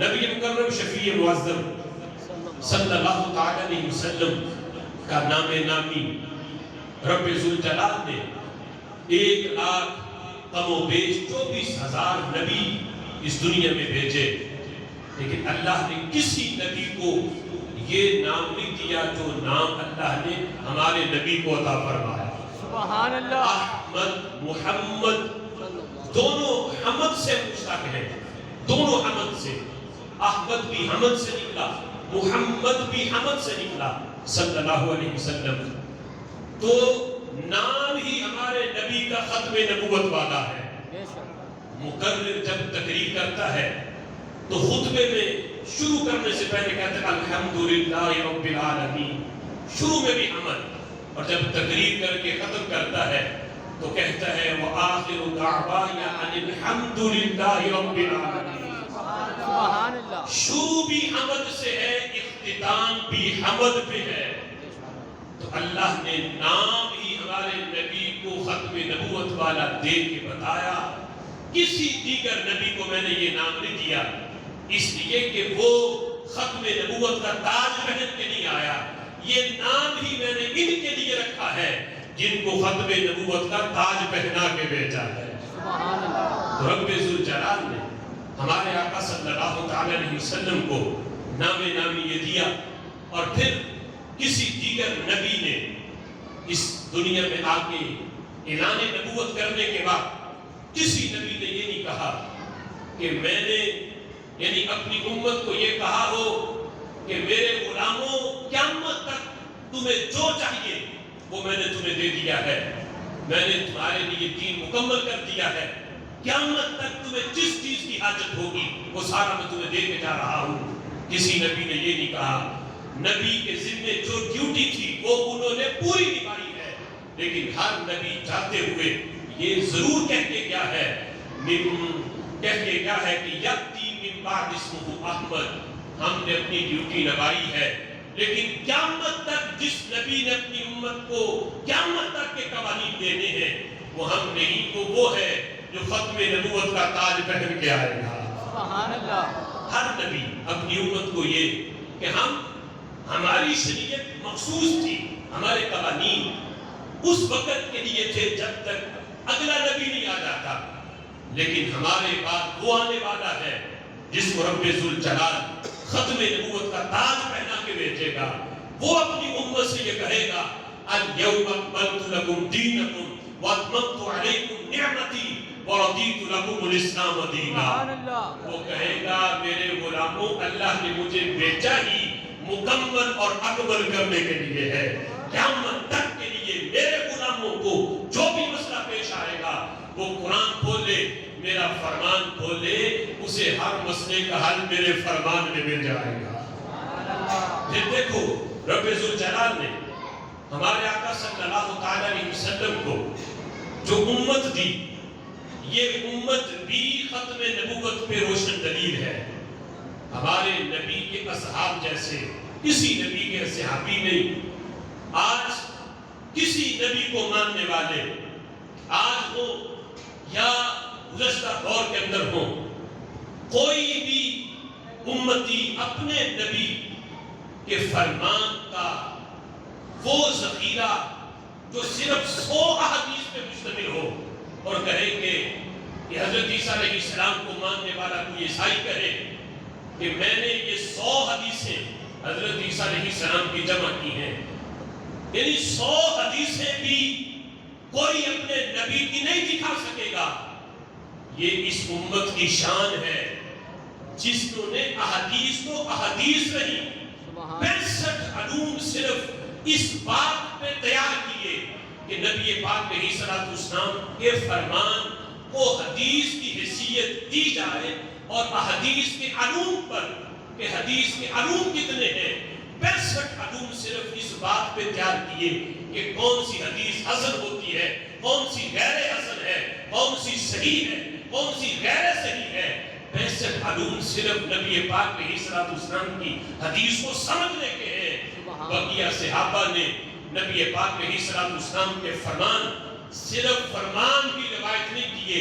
نبی مکرم شفیع معظم صلی اللہ تعالی علیہ وسلم کا نام نامی رب ذوالجلال نے 1,00,000 کم و بیش 24,000 نبی اس دنیا میں بھیجے، لیکن اللہ نے کسی نبی کو یہ نام نہیں دیا جو نام اللہ نے ہمارے نبی کو عطا فرمایا۔ سبحان اللہ۔ احمد، محمد، دونوں حمد سے مشتق ہیں، دونوں حمد سے، احمد بھی حمد سے نکلا، محمد بھی حمد سے نکلا صلی اللہ علیہ وسلم۔ تو نام ہی ہمارے نبی کا ختم نبوت والا ہے۔ مقرر جب تقریر کرتا ہے تو خطبے میں شروع کرنے سے پہلے کہتا ہے الحمدللہ رب العالمین، شروع میں بھی حمد، اور جب تقریر کر کے ختم کرتا ہے تو کہتا ہے وآخر دعوانا ان الحمدللہ رب العالمین۔ سبحان اللہ۔ شروع بھی حمد سے ہے، اختتام بھی حمد پہ ہے۔ تو اللہ نے نام ہی ہمارے نبی کو ختم نبوت والا دے کے بتایا، کسی دیگر نبی کو میں نے یہ نام نہیں دیا، اس لیے کہ وہ ختم نبوت کا تاج پہن کے نہیں آیا، یہ نام ہی میں نے ان کے لیے رکھا ہے جن کو ختم نبوت کا تاج پہنا کے بھیجا ہے۔ سبحان اللہ۔ تو رب ذوالجلال نے ہمارے آقا صلی اللہ تعالی علیہ وسلم کو نام نامی یہ دیا، اور پھر کسی دیگر نبی نے اس دنیا میں آ کے اعلان نبوت کرنے کے بعد کسی نبی نے یہ نہیں کہا کہ میں نے یعنی اپنی امت کو یہ کہا ہو کہ میرے غلاموں قیامت تک تمہیں جو چاہیے وہ میں نے تمہیں دے دیا ہے، میں نے تمہارے لیے دین مکمل کر دیا ہے، قیامت تک تمہیں جس چیز کی حاجت ہوگی وہ سارا میں تمہیں دے کے جا رہا ہوں۔ کسی نبی نے یہ نہیں کہا۔ نبی کے ذمے جو ڈیوٹی تھی وہ انہوں نے پوری نبھائی ہے، لیکن ہر نبی جاتے ہوئے یہ ضرور کہہ کے کیا ہے کہ یاتی من بعد اسمہ احمد، ہم نے اپنی ڈیوٹی نبھائی ہے، لیکن قیامت تک جس نبی نے اپنی امت کو قیامت تک کے قوانین دینے ہیں وہ ہم نہیں، وہ ہے جو ختم نبوت کا تاج پہن کے آئے گا۔ سبحان اللہ۔ ہر نبی اپنی امت کو یہ کہ ہماری شریعت مخصوص تھی، ہمارے قوانین اس وقت کے لیے تھے جب تک اگلا نبی نہیں آ جاتا، لیکن ہمارے بعد وہ آنے والا ہے جس کو رب ذوالجلال ختم نبوت کا تاج پہنا کے بھیجے گا، وہ اپنی امت سے یہ کہے گا الیوم اکملت لکم دینکم واتممت علیکم نعمتی وردیت لکم الاسلام دینا۔ وہ کہے گا میرے غلاموں اللہ نے مجھے بھیجا ہی مکمل اور اکمل کرنے کے لیے ہے، قیامت تک کے لیے میرے غلاموں کو جو بھی مسئلہ پیش آئے گا وہ قرآن کھولے، میرا فرمان کھولے، اسے ہر مسئلے کا حل میرے فرمان میں مل جائے گا۔ پھر دیکھو رب ذوالجلال نے ہمارے آقا صلی اللہ تعالی علیہ وسلم کو جو امت دی، یہ امت بھی ختم نبوت پہ روشن دلیل ہے۔ ہمارے نبی کے اصحاب جیسے کسی نبی کے صحابی نہیں، آج کسی نبی کو ماننے والے آج ہو یا گزشتہ دور کے اندر ہو، کوئی بھی امتی اپنے نبی کے فرمان کا وہ ذخیرہ جو صرف 100 احادیث پہ مشتمل ہو اور کہے کہ حضرت عیسیٰ علیہ السلام کو ماننے والا کوئی عیسائی کہے کہ میں نے یہ 100 حدیثیں حضرت عیسیٰ علیہ السلام کی جمع کی ہیں، یعنی 100 حدیثیں بھی کوئی اپنے نبی کی نہیں دکھا سکے گا۔ یہ اس امت کی شان ہے جس نے احادیث کو احادیث نہیں 65 علوم صرف اس بات پہ تیار کیے کہ نبی پاک علیہ السلام کے فرمان کو حدیث کی حیثیت دی جائے، اور احادیث کے علوم پر کہ حدیث کے علوم کتنے ہیں 65 علوم صرف اس بات پہ تیار کیے کہ کون سی حدیث حسن ہوتی ہے، کون سی غیر حسن ہے، کون سی صحیح ہے، کون سی غیر صحیح ہے۔ 65 علوم صرف نبی پاک علیہ السلام کی حدیث کو سمجھنے کے ہیں۔ بقیہ صحابہ نے نبی پاک علیہ السلام کے فرمان صرف فرمان کی روایت نہیں کیے،